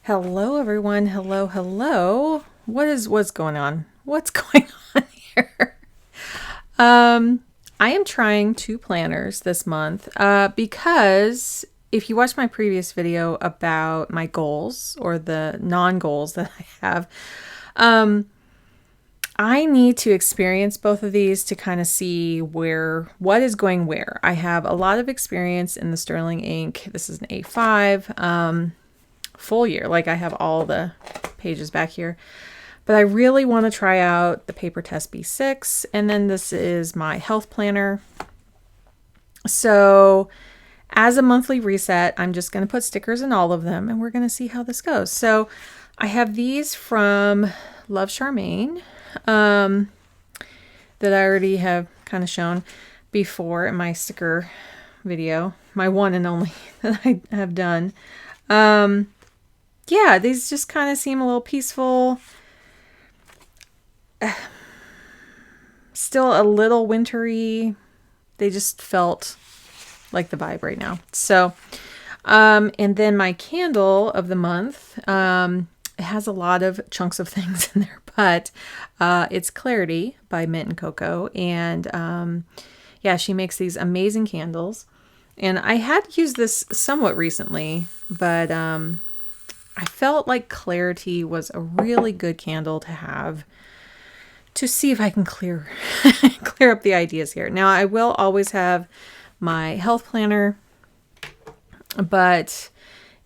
Hello, everyone. Hello, hello. What's going on? What's going on here? I am trying two planners this month because if you watch my previous video about my goals or the non-goals that I have, I need to experience both of these to kind of see what is going where. I have a lot of experience in the Sterling ink. This is an A5. Full year. Like I have all the pages back here. But I really want to try out the Papertess B6. And then this is my health planner. So as a monthly reset, I'm just going to put stickers in all of them and we're going to see how this goes. So I have these from Love Charmaine that I already have kind of shown before in my sticker video. My one and only that I have done. Yeah, these just kind of seem a little peaceful. Still a little wintry. They just felt like the vibe right now. So, and then my candle of the month, it has a lot of chunks of things in there, but it's Clarity by Mint and Cocoa. And yeah, she makes these amazing candles. And I had used this somewhat recently, but I felt like Clarity was a really good candle to have to see if I can clear up the ideas here. Now, I will always have my health planner, but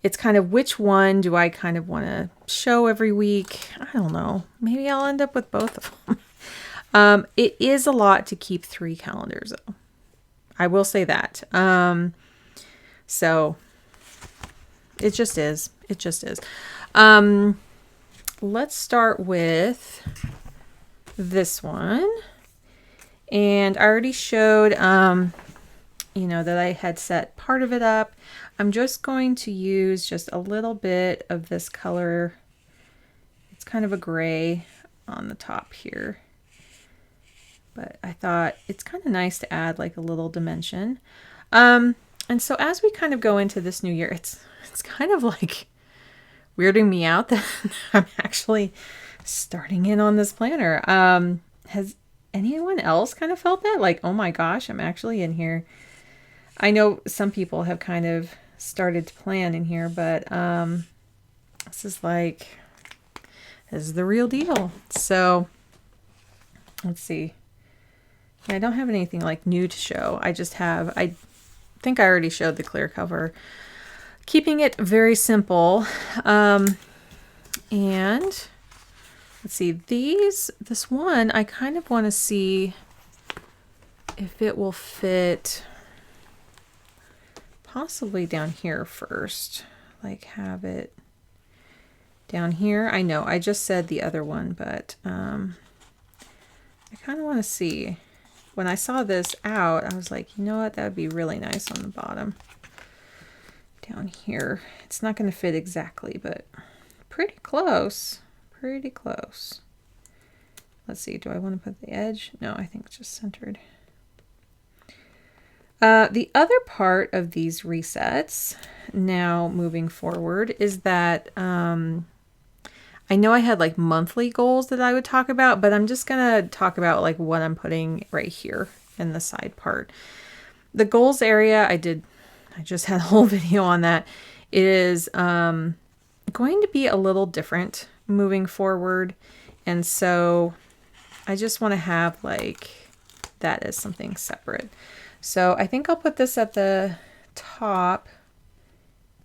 it's kind of which one do I kind of want to show every week? I don't know. Maybe I'll end up with both of them. It is a lot to keep 3 calendars, though. I will say that. So it just is. It just is. Let's start with this one. And I already showed, that I had set part of it up. I'm just going to use just a little bit of this color. It's kind of a gray on the top here. But I thought it's kind of nice to add like a little dimension. And so as we kind of go into this new year, it's kind of like weirding me out that I'm actually starting in on this planner. Has anyone else kind of felt that? Like, oh my gosh, I'm actually in here. I know some people have kind of started to plan in here, but this is the real deal. So let's see. Yeah, I don't have anything like new to show. I think I already showed the clear cover. Keeping it very simple. And let's see, this one, I kind of want to see if it will fit possibly down here first. Like have it down here. I know I just said the other one, but I kind of want to see. When I saw this out, I was like, you know what? That would be really nice on the bottom. Down here. It's not going to fit exactly, but pretty close. Pretty close. Let's see. Do I want to put the edge? No, I think it's just centered. The other part of these resets, now moving forward, is that I know I had like monthly goals that I would talk about, but I'm just going to talk about like what I'm putting right here in the side part. The goals area, I just had a whole video on that. It is going to be a little different moving forward. And so I just want to have like that as something separate. So I think I'll put this at the top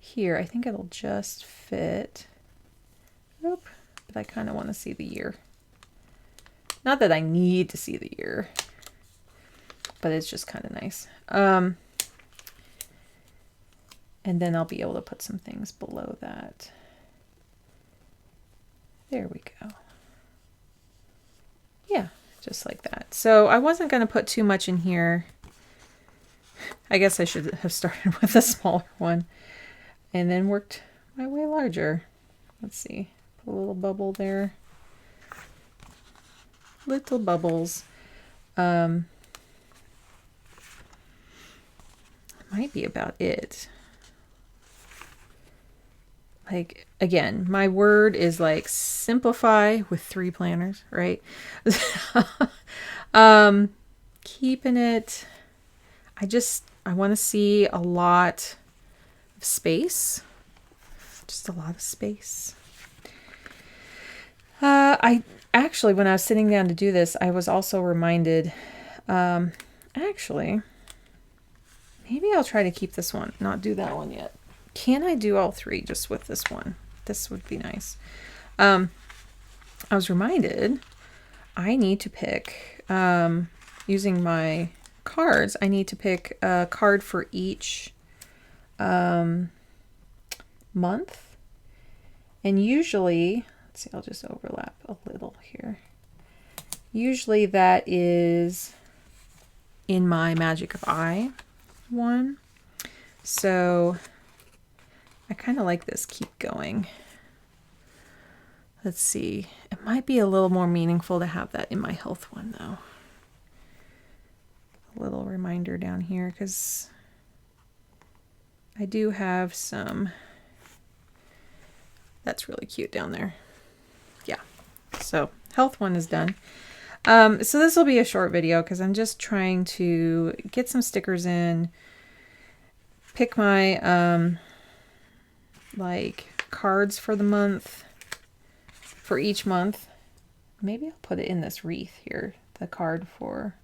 here. I think it'll just fit. Oop, but I kind of want to see the year. Not that I need to see the year, but it's just kind of nice. And then I'll be able to put some things below that. There we go. Yeah, just like that. So I wasn't going to put too much in here. I guess I should have started with a smaller one and then worked my way larger. Let's see. Put a little bubble there. Little bubbles. Might be about it. like, again, my word is like simplify with 3 planners, right? Keeping it, I want to see a lot of space, just a lot of space. I actually, when I was sitting down to do this, I was also reminded, actually, maybe I'll try to keep this one, not do that one yet. Can I do all 3 just with this one? This would be nice. I was reminded I need to pick, using my cards, I need to pick a card for each month. And usually, let's see, I'll just overlap a little here. Usually that is in my Magic of I one. So I kind of like this keep going. Let's see. It might be a little more meaningful to have that in my health one, though. A little reminder down here, because I do have some. That's really cute down there. Yeah. So health one is done. So this will be a short video because I'm just trying to get some stickers in, pick my like cards for the month, for each month. Maybe I'll put it in this wreath here, the card for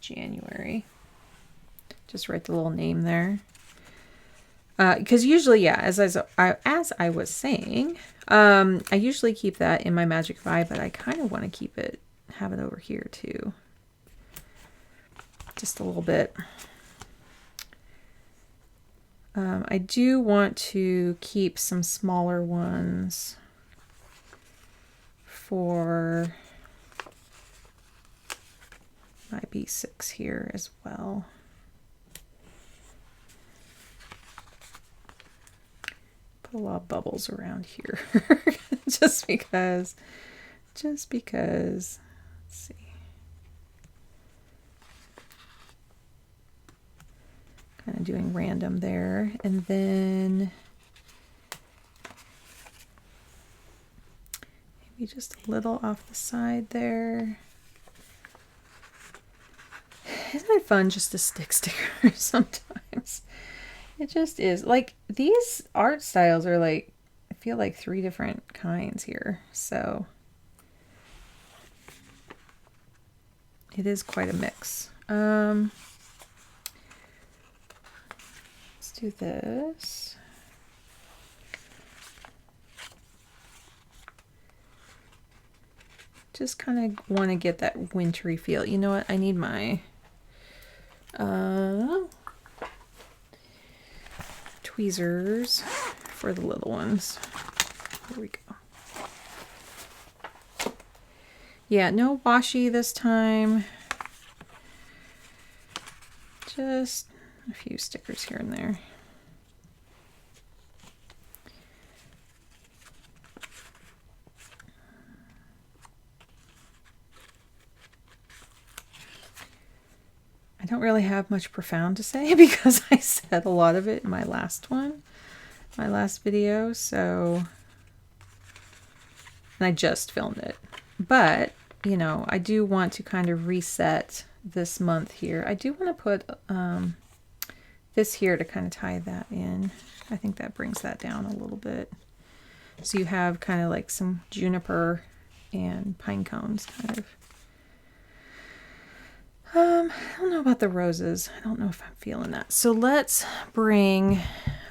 January. Just write the little name there. Because usually, yeah, as I was saying, I usually keep that in my Magic 5, but I kind of want to keep it, have it over here too. Just a little bit. I do want to keep some smaller ones for my B6 here as well. Put a lot of bubbles around here just because, let's see. Kind of doing random there. And then maybe just a little off the side there. Isn't it fun just to stick stickers sometimes? It just is. Like, these art styles are like, I feel like 3 different kinds here. So it is quite a mix. Let's do this. Just kind of want to get that wintry feel. You know what? I need my tweezers for the little ones. Here we go. Yeah, no washi this time. Just a few stickers here and there. I don't really have much profound to say because I said a lot of it in my last video, so, and I just filmed it. But, you know, I do want to kind of reset this month here. I do want to put this here to kind of tie that in. I think that brings that down a little bit. So you have kind of like some juniper and pine cones kind of. I don't know about the roses. I don't know if I'm feeling that. So let's bring,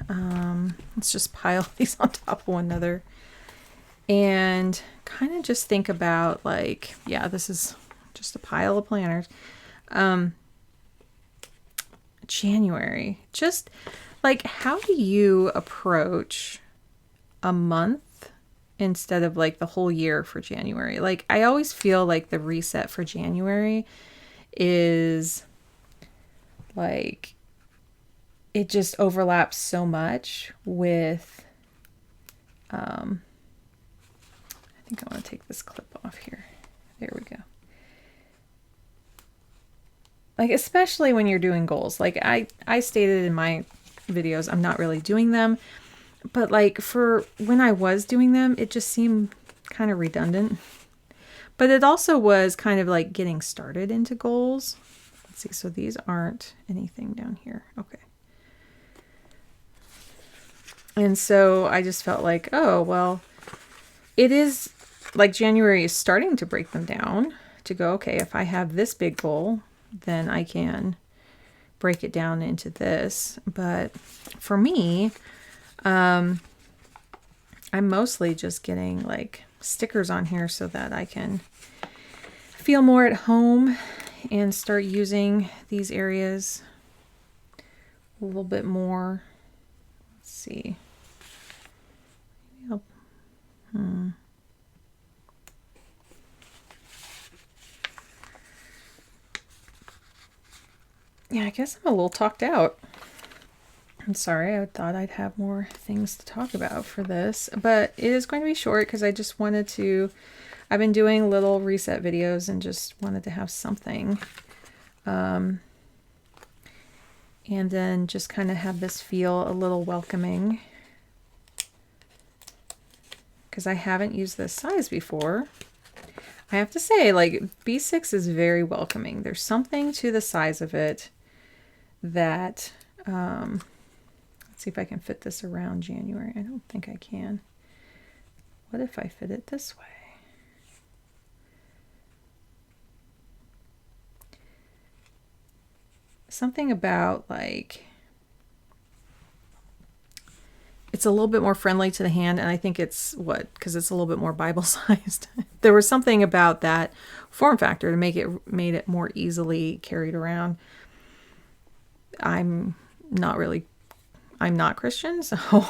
let's just pile these on top of one another and kind of just think about, like, yeah, this is just a pile of planners. January, just like, how do you approach a month instead of like the whole year for January? Like, I always feel like the reset for January is like, it just overlaps so much with I think I want to take this clip off here. There we go. Like, especially when you're doing goals. Like I stated in my videos, I'm not really doing them. But like for when I was doing them, it just seemed kind of redundant. But it also was kind of like getting started into goals. Let's see, so these aren't anything down here. Okay. And so I just felt like, oh, well, it is like January is starting to break them down to go, okay, if I have this big goal, then I can break it down into this. But for me, I'm mostly just getting like stickers on here so that I can feel more at home and start using these areas a little bit more. Let's see. Yeah, I guess I'm a little talked out. I'm sorry, I thought I'd have more things to talk about for this, but it is going to be short because I just wanted to, I've been doing little reset videos and just wanted to have something. And then just kind of have this feel a little welcoming because I haven't used this size before. I have to say, like, B6 is very welcoming. There's something to the size of it that, let's see if I can fit this around January. I don't think I can. What if I fit it this way? Something about like, it's a little bit more friendly to the hand, and I think it's because it's a little bit more Bible sized. There was something about that form factor to made it more easily carried around. I'm not Christian, so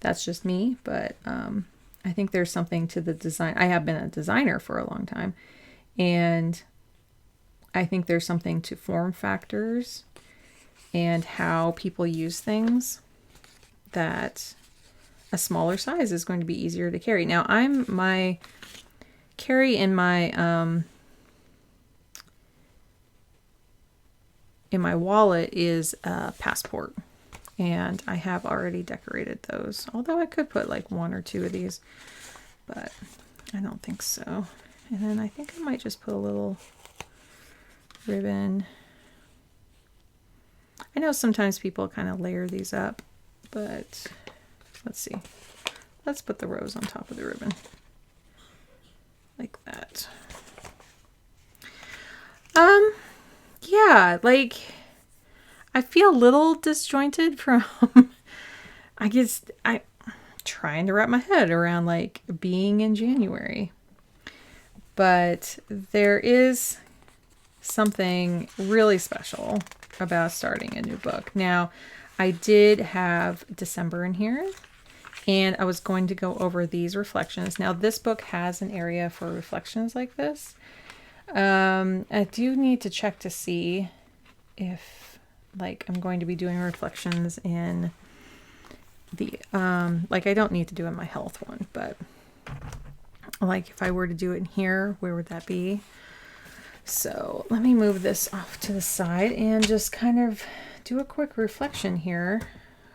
that's just me, but I think there's something to the design. I have been a designer for a long time, and I think there's something to form factors and how people use things that a smaller size is going to be easier to carry. Now, my carry in my wallet is a passport, and I have already decorated those, although I could put like one or two of these, but I don't think so. And then I think I might just put a little ribbon. I know sometimes people kind of layer these up, but let's see. Let's put the rose on top of the ribbon like that. Yeah, like I feel a little disjointed from I guess I'm trying to wrap my head around like being in January. But there is something really special about starting a new book. Now, I did have December in here, and I was going to go over these reflections. Now, this book has an area for reflections like this. I do need to check to see if, like, I'm going to be doing reflections in the, like, I don't need to do in my health one, but, like, if I were to do it in here, where would that be? So let me move this off to the side and just kind of do a quick reflection here.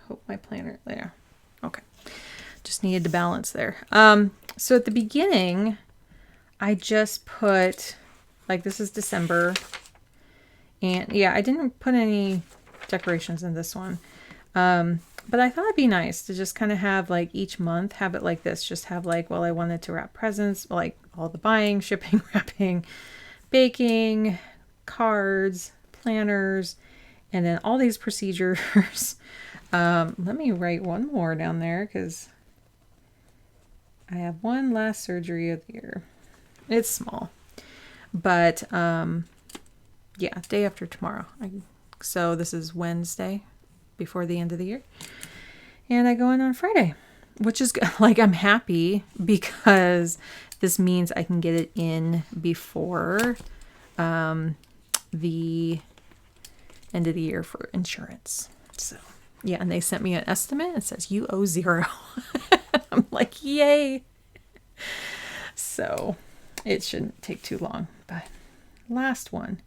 Hope my planner there. Okay. Just needed to balance there. So at the beginning, I just put, like, this is December, and yeah, I didn't put any decorations in this one. But I thought it'd be nice to just kind of have like each month, have it like this, just have like, well, I wanted to wrap presents, like all the buying, shipping, wrapping, baking, cards, planners, and then all these procedures. Let me write one more down there because I have one last surgery of the year. It's small, but yeah, day after tomorrow. So this is Wednesday before the end of the year, and I go in on Friday, which is like, I'm happy because this means I can get it in before the end of the year for insurance. So yeah, and they sent me an estimate. It says you owe $0. I'm like, yay. So it shouldn't take too long. But last one.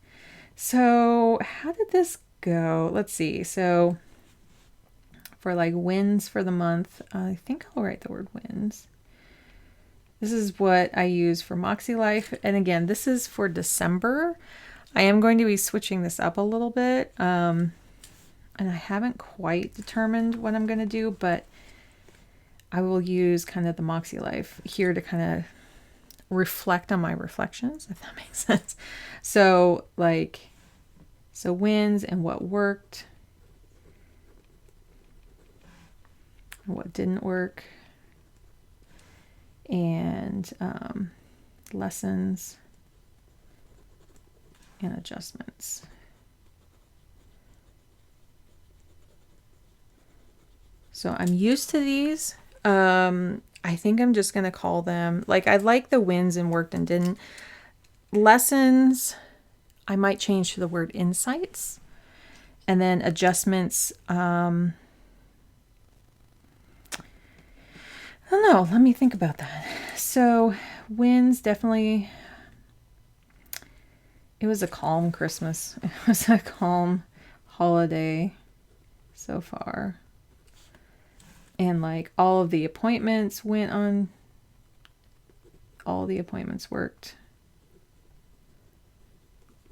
So how did this go? Let's see. So for like wins for the month. I think I'll write the word wins. This is what I use for Moxie Life. And again, this is for December. I am going to be switching this up a little bit. And I haven't quite determined what I'm going to do, but I will use kind of the Moxie Life here to kind of reflect on my reflections, if that makes sense. So wins and what worked, and what didn't work, and lessons and adjustments. So I'm used to these. I think I'm just going to call them, like, I like the wins and worked and didn't. Lessons, I might change to the word insights. And then adjustments, I don't know. Let me think about that. So wins, definitely, it was a calm Christmas. It was a calm holiday so far. And like all of the appointments went on. All the appointments worked.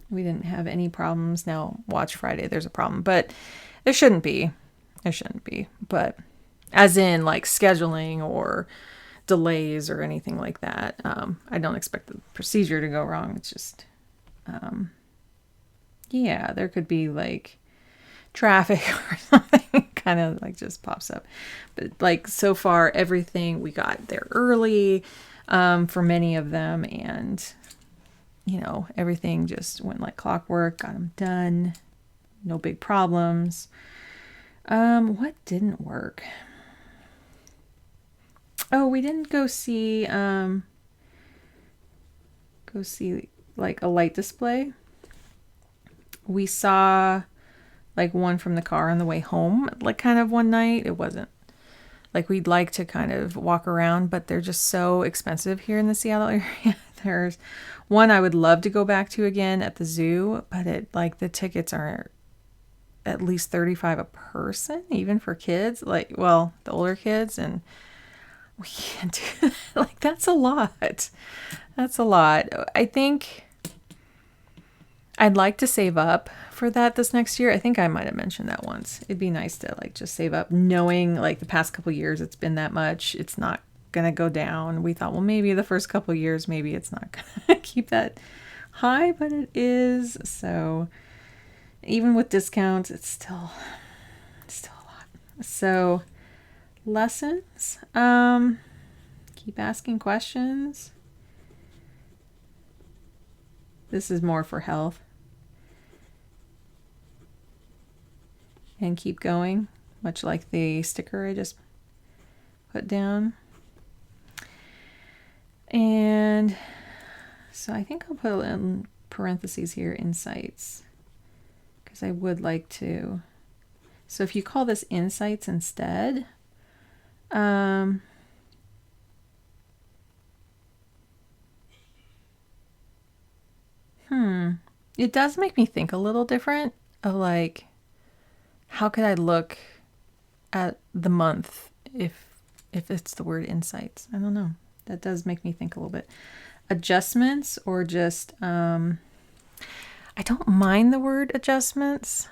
We didn't have any problems. Now, Watch Friday, there's a problem. But there shouldn't be. There shouldn't be. But as in like scheduling or delays or anything like that. I don't expect the procedure to go wrong. It's just, yeah, there could be like traffic or something kind of like just pops up. But like so far, everything, we got there early for many of them. And, you know, everything just went like clockwork, got them done. No big problems. What didn't work? Oh, we didn't go see like a light display. We saw like one from the car on the way home, like kind of one night. It wasn't like we'd like to kind of walk around, but they're just so expensive here in the Seattle area. There's one I would love to go back to again at the zoo, but like the tickets are at least $35 a person, even for kids, like, well, the older kids, and we can't do that. Like, that's a lot. That's a lot. I think I'd like to save up for that this next year. I think I might have mentioned that once. It'd be nice to like just save up, knowing like the past couple years it's been that much. It's not going to go down. We thought, well, maybe the first couple years, maybe it's not going to keep that high, but it is. So even with discounts, it's still a lot. So lessons, keep asking questions. This is more for health. And keep going, much like the sticker I just put down. And so I think I'll put in parentheses here, insights, because I would like to. So if you call this insights instead, it does make me think a little different of like, how could I look at the month if it's the word insights? I don't know. That does make me think a little bit. Adjustments, or just, I don't mind the word adjustments.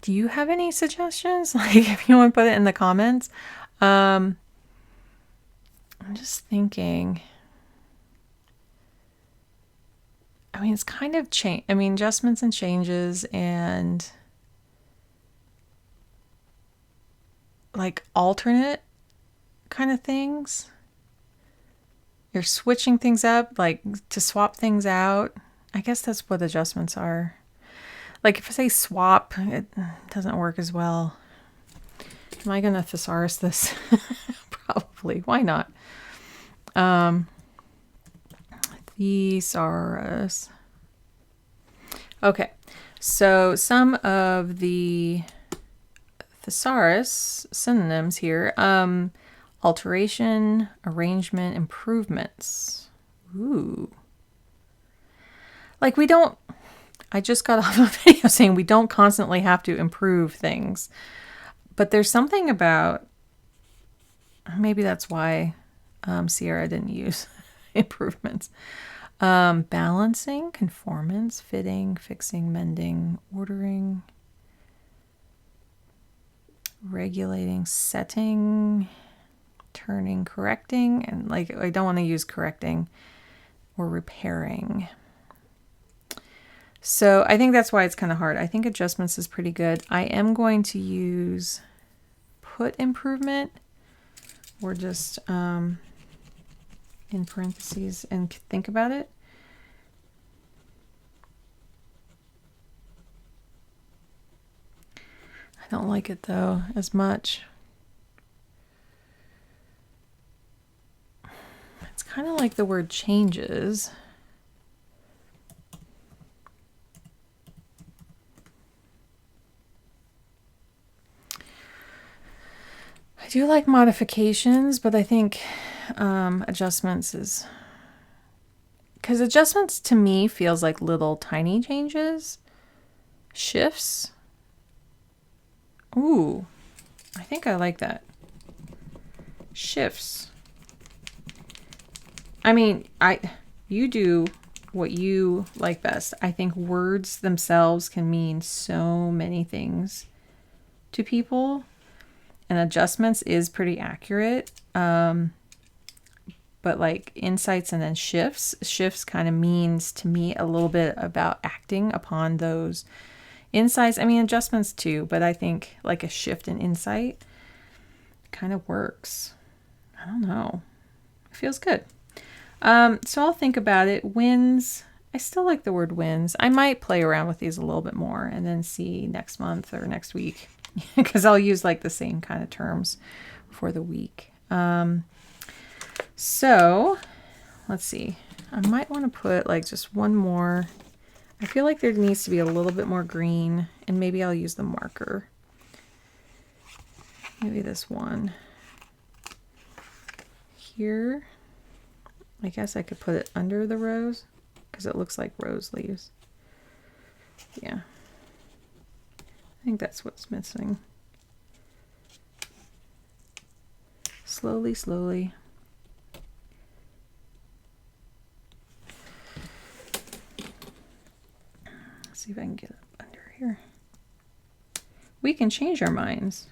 Do you have any suggestions? Like, if you want to put it in the comments. I'm just thinking. I mean, it's kind of change. I mean, adjustments and changes, and like alternate kind of things. You're switching things up, like to swap things out. I guess that's what adjustments are. Like if I say swap, it doesn't work as well. Am I going to thesaurus this? Probably. Why not? Thesaurus. Okay, so some of the thesaurus synonyms here. Alteration, arrangement, improvements. Ooh. Like I I just got off a video saying we don't constantly have to improve things. But there's something about, maybe that's why Sierra didn't use improvements. Balancing, conformance, fitting, fixing, mending, ordering, regulating, setting, turning, correcting, and like I don't want to use correcting or repairing. So I think that's why it's kind of hard. I think adjustments is pretty good. I am going to use put improvement, or just in parentheses and think about it. I don't like it though as much. It's kind of like the word changes. I do like modifications, but I think adjustments is, because adjustments to me feels like little tiny changes. Shifts. Ooh, I think I like that. Shifts. I mean, you do what you like best. I think words themselves can mean so many things to people. And adjustments is pretty accurate. But like insights and then shifts kind of means to me a little bit about acting upon those insights. I mean, adjustments too, but I think like a shift in insight kind of works. I don't know. It feels good. So I'll think about it. Wins. I still like the word wins. I might play around with these a little bit more and then see next month or next week. Because I'll use like the same kind of terms for the week. So let's see. I might want to put like just one more. I feel like there needs to be a little bit more green, and maybe I'll use the marker. Maybe this one here. I guess I could put it under the rose because it looks like rose leaves. Yeah. I think that's what's missing. Slowly, slowly. Let's see if I can get up under here. We can change our minds.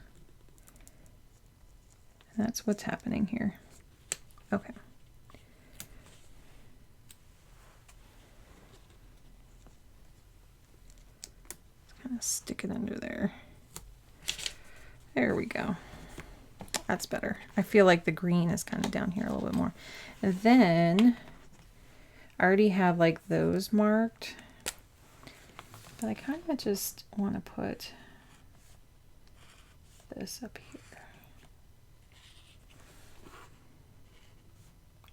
And that's what's happening here. Okay. Stick it under there. There we go. That's better. I feel like the green is kind of down here a little bit more. And then I already have like those marked, but I kind of just want to put this up here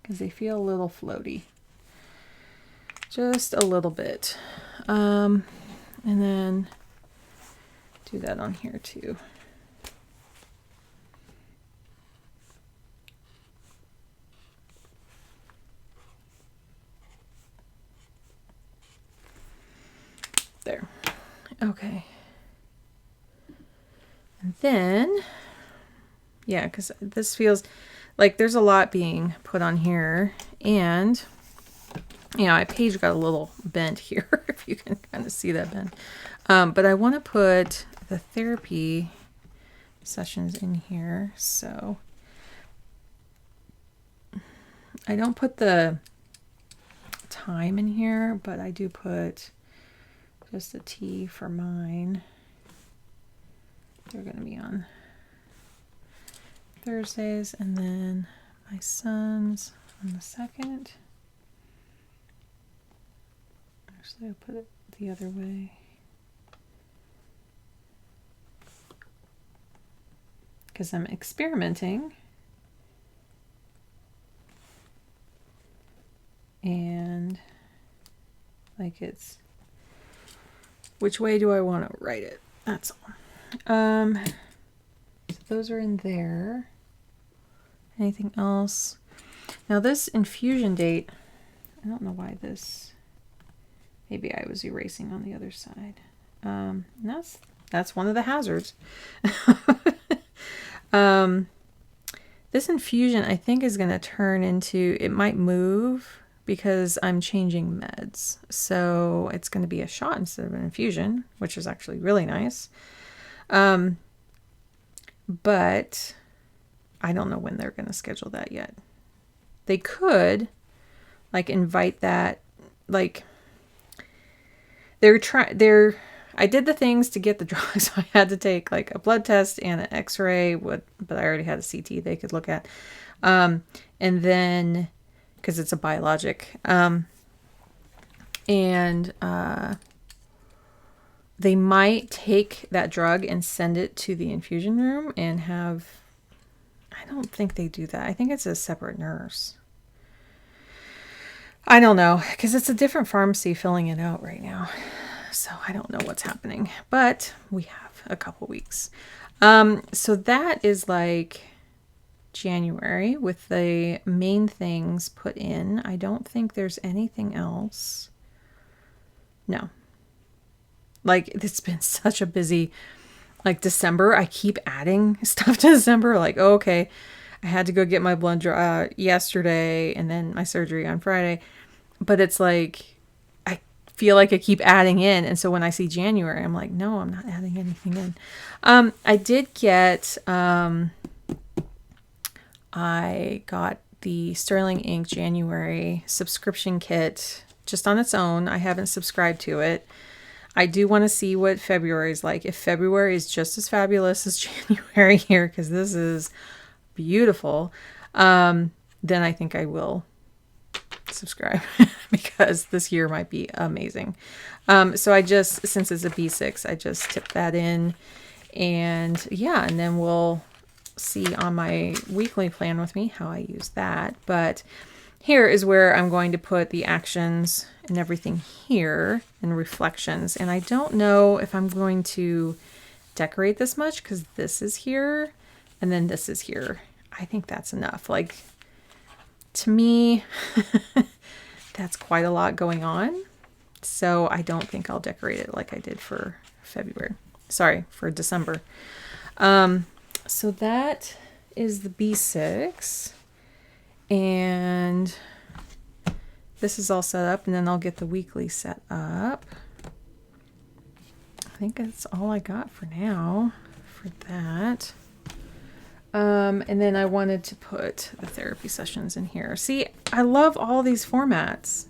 because they feel a little floaty. Just a little bit. And then do that on here too. There. Okay. And then, yeah, because this feels like there's a lot being put on here, and you know, my page got a little bent here, if you can kind of see that bend. But I want to put the therapy sessions in here. So I don't put the time in here, but I do put just a T for mine. They're going to be on Thursdays, and then my son's on the 2nd. Actually, I'll put it the other way. Because I'm experimenting. And like it's, which way do I want to write it? That's all. So those are in there. Anything else? Now this infusion date, I don't know why this Maybe I was erasing on the other side. That's one of the hazards. This infusion, I think, is going to turn into, it might move because I'm changing meds. So it's going to be a shot instead of an infusion, which is actually really nice. But I don't know when they're going to schedule that yet. They could, like, invite that, like, I did the things to get the drug, so I had to take like a blood test and an x-ray, but I already had a CT they could look at. And then, because it's a biologic, they might take that drug and send it to the infusion room and have, I don't think they do that. I think it's a separate nurse. I don't know, because it's a different pharmacy filling it out right now. So I don't know what's happening, but we have a couple weeks. So that is like January with the main things put in. I don't think there's anything else. No. Like, it's been such a busy, like, December. I keep adding stuff to December. Like, oh, okay, I had to go get my blood draw yesterday and then my surgery on Friday. But it's like, feel like I keep adding in, and so when I see January, I'm like, no, I'm not adding anything in. I did get I got the Sterling Ink January subscription kit just on its own. I haven't subscribed to it. I do want to see what February is like. If February is just as fabulous as January here, because this is beautiful, then I think I will subscribe because this year might be amazing. So I just, since it's a B6, I just tip that in, and yeah, and then we'll see on my weekly plan with me how I use that. But here is where I'm going to put the actions and everything here and reflections. And I don't know if I'm going to decorate this much because this is here and then this is here. I think that's enough. Like, to me, that's quite a lot going on. So I don't think I'll decorate it like I did for February. Sorry, for December. So that is the B6. And this is all set up, and then I'll get the weekly set up. I think that's all I got for now for that. And then I wanted to put the therapy sessions in here. See, I love all these formats.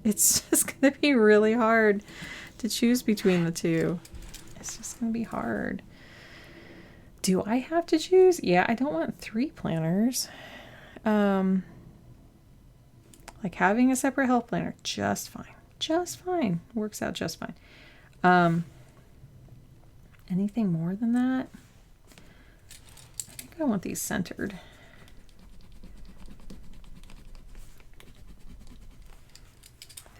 It's just going to be really hard to choose between the two. It's just going to be hard. Do I have to choose? Yeah, I don't want 3 planners. Like having a separate health planner, just fine. Just fine. Works out just fine. Anything more than that? I think I want these centered.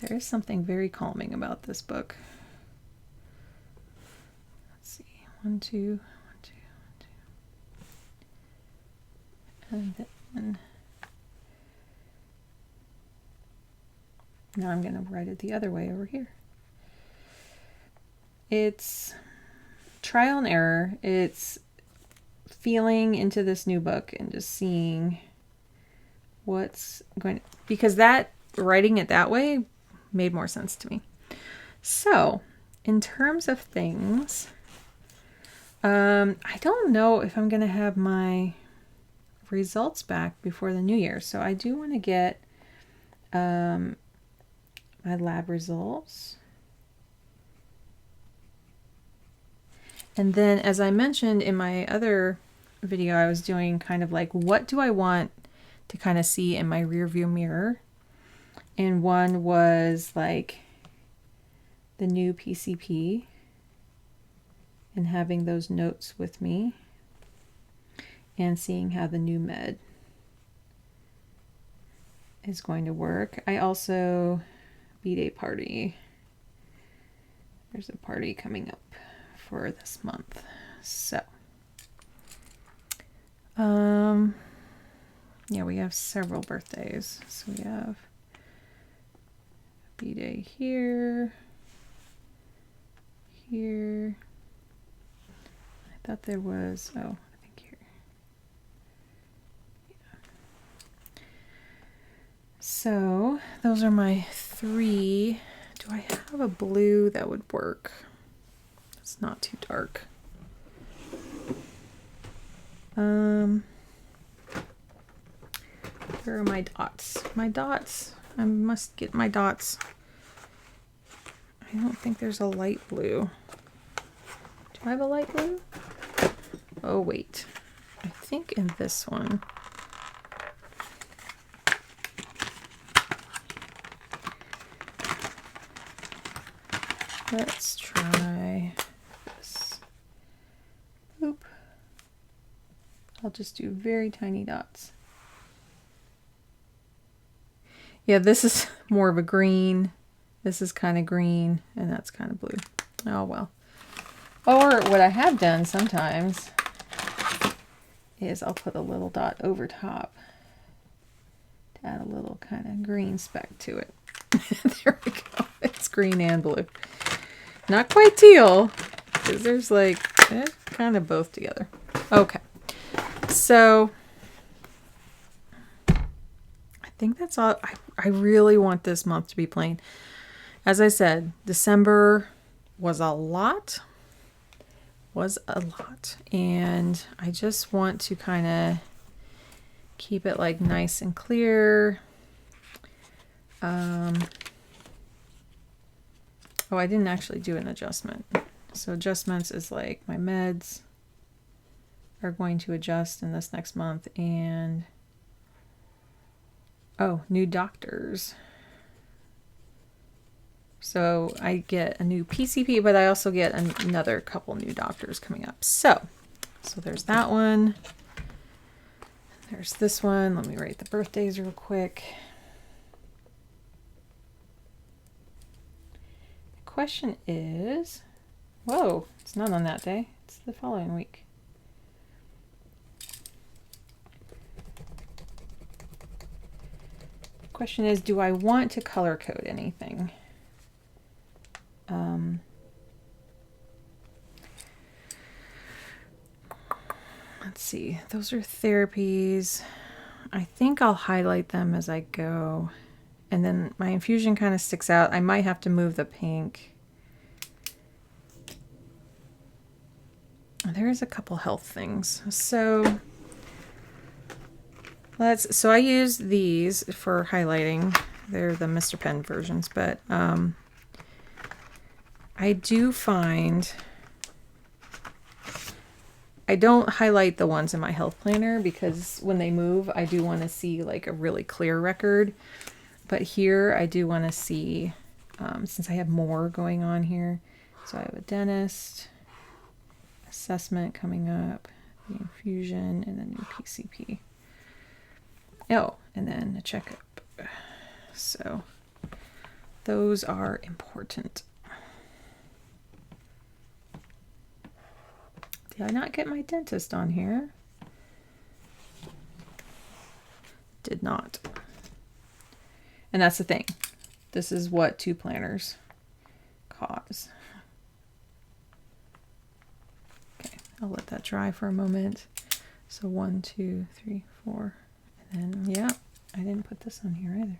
There is something very calming about this book. Let's see. 1, 2, 1, 2, 1, 2. And then now I'm going to write it the other way over here. It's trial and error. It's feeling into this new book and just seeing what's going to, because that writing it that way made more sense to me. So in terms of things, I don't know if I'm going to have my results back before the new year. So I do want to get my lab results. And then, as I mentioned in my other video, I was doing kind of like, what do I want to kind of see in my rear view mirror? And one was like the new PCP and having those notes with me and seeing how the new med is going to work. I also B-Day party. There's a party coming up for this month. So, yeah, we have several birthdays. So we have B-Day here. Here. I thought there was, oh, I think here. Yeah. So those are my 3. Do I have a blue that would work? It's not too dark. Where are my dots? My dots. I must get my dots. I don't think there's a light blue. Do I have a light blue? Oh, wait. I think in this one. Let's try this. Oop. I'll just do very tiny dots. Yeah, this is more of a green. This is kind of green, and that's kind of blue. Oh, well. Or what I have done sometimes is I'll put a little dot over top to add a little kind of green speck to it. There we go. It's green and blue. Not quite teal, because there's like kind of both together. Okay. So I think that's all. I really want this month to be plain. As I said, December was a lot. And I just want to kind of keep it like nice and clear. Oh, I didn't actually do an adjustment. So adjustments is like my meds are going to adjust in this next month, and oh, new doctors. So I get a new PCP, but I also get another couple new doctors coming up. So there's that one. There's this one. Let me write the birthdays real quick. The question is, whoa, it's not on that day. It's the following week. The question is, do I want to color code anything? Let's see. Those are therapies. I think I'll highlight them as I go. And then my infusion kind of sticks out. I might have to move the pink. There's a couple health things. So I use these for highlighting. They're the Mr. Pen versions, but I do find I don't highlight the ones in my health planner because when they move, I do want to see like a really clear record. But here I do want to see, since I have more going on here. So I have a dentist, assessment coming up, the infusion, and then new PCP. Oh, and then a checkup. So those are important. Did I not get my dentist on here? Did not. And that's the thing. This is what 2 planners cause. Okay, I'll let that dry for a moment. So 1, 2, 3, 4. And then, yeah, I didn't put this on here either.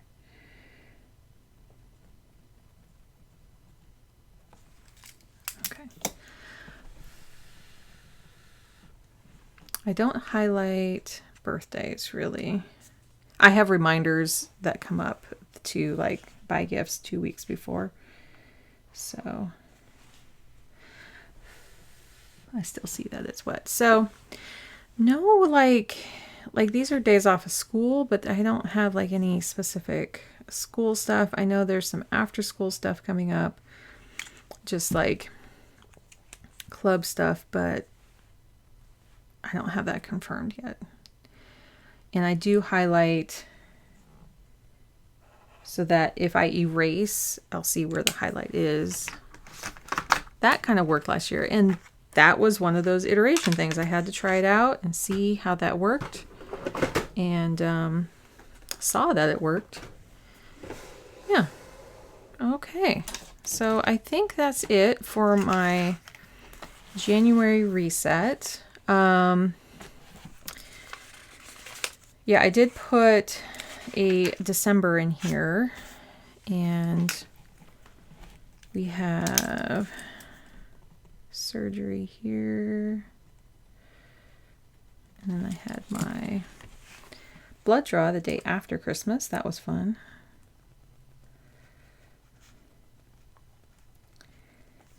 Okay. I don't highlight birthdays really. I have reminders that come up to like buy gifts 2 weeks before. So I still see that it's wet. So no, like these are days off of school, but I don't have like any specific school stuff. I know there's some after school stuff coming up, just like club stuff, but I don't have that confirmed yet. And I do highlight so that if I erase, I'll see where the highlight is. That kind of worked last year. And that was one of those iteration things. I had to try it out and see how that worked. And saw that it worked. Yeah. Okay, so I think that's it for my January reset. Yeah, I did put a December in here, and we have surgery here, and then I had my blood draw the day after Christmas. That was fun.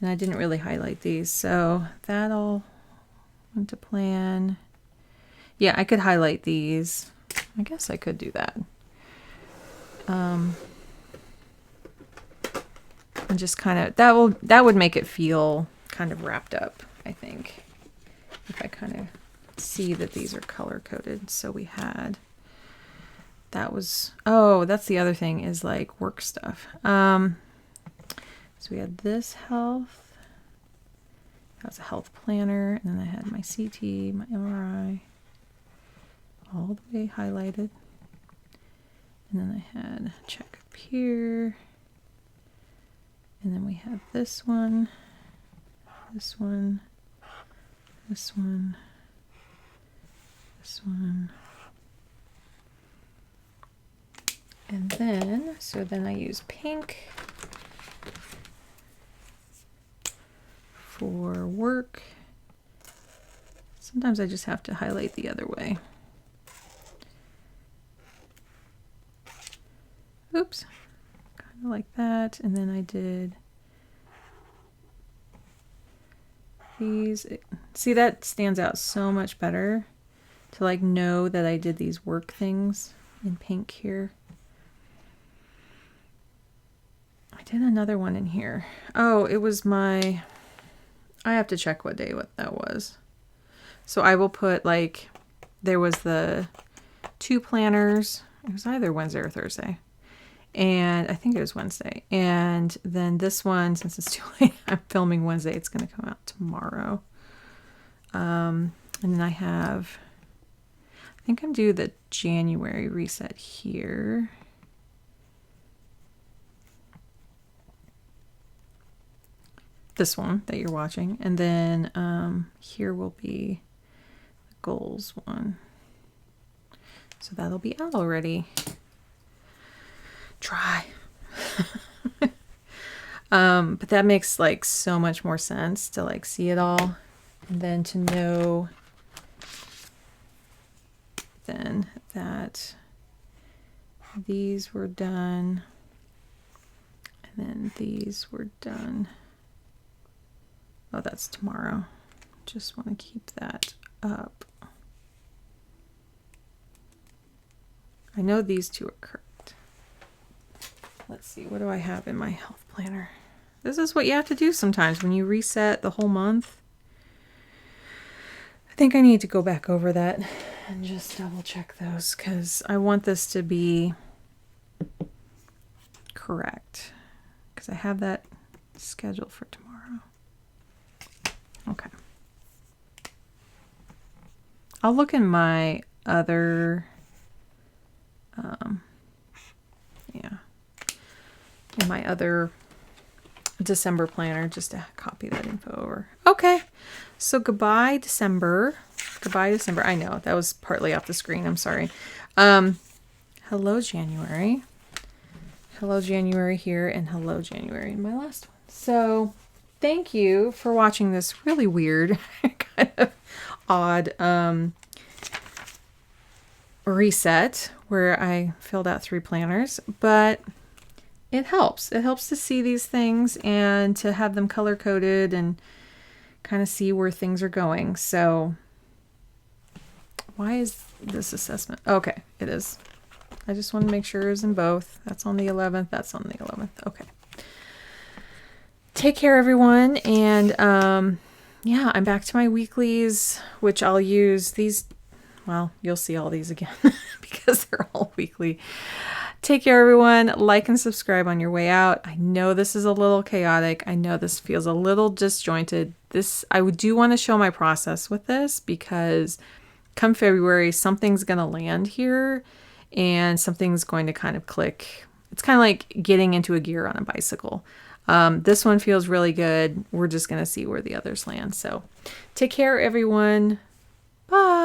And I didn't really highlight these, so that all went to plan. Yeah, I could highlight these. I guess I could do that. And just kind of, that would make it feel kind of wrapped up, I think. If I kind of see that these are color coded. So we had, that was, oh, that's the other thing is like work stuff. So we had this health. That was a health planner. And then I had my CT, my MRI, all the way highlighted. And then I had a check up here. And then we have this one, this one, this one, this one. And then, so then I use pink for work. Sometimes I just have to highlight the other way. Oops, kind of like that. And then I did these. See, that stands out so much better to like know that I did these work things in pink here. I did another one in here. Oh, it was my, I have to check what day what that was. So I will put like, there was the 2 planners. It was either Wednesday or Thursday. And I think it was Wednesday. And then this one, since it's too late, I'm filming Wednesday. It's going to come out tomorrow. And then I have, I think I'm due the January reset here. This one that you're watching. And then here will be the goals one. So that'll be out already. Try. But that makes like so much more sense to like see it all, and then to know then that these were done and then these were done. Oh, that's tomorrow. Just want to keep that up. I know these 2 are correct. Let's see, what do I have in my health planner? This is what you have to do sometimes when you reset the whole month. I think I need to go back over that and just double check those because I want this to be correct because I have that scheduled for tomorrow. Okay. I'll look in my other, in my other December planner just to copy that info over. Okay, so goodbye December. Goodbye December. I know that was partly off the screen. I'm sorry. Hello January. Hello January here, and hello January in my last one. So thank you for watching this really weird, kind of odd reset where I filled out 3 planners, but it helps. It helps to see these things and to have them color coded and kind of see where things are going. So why is this assessment? Okay, it is. I just want to make sure it's in both. That's on the 11th. That's on the 11th. Okay. Take care, everyone. And yeah, I'm back to my weeklies, which I'll use these. Well, you'll see all these again because they're all weekly. Take care, everyone. Like and subscribe on your way out. I know this is a little chaotic. I know this feels a little disjointed. I do want to show my process with this because come February, something's going to land here and something's going to kind of click. it's kind of like getting into a gear on a bicycle. This one feels really good. We're just going to see where the others land. So take care, everyone. Bye.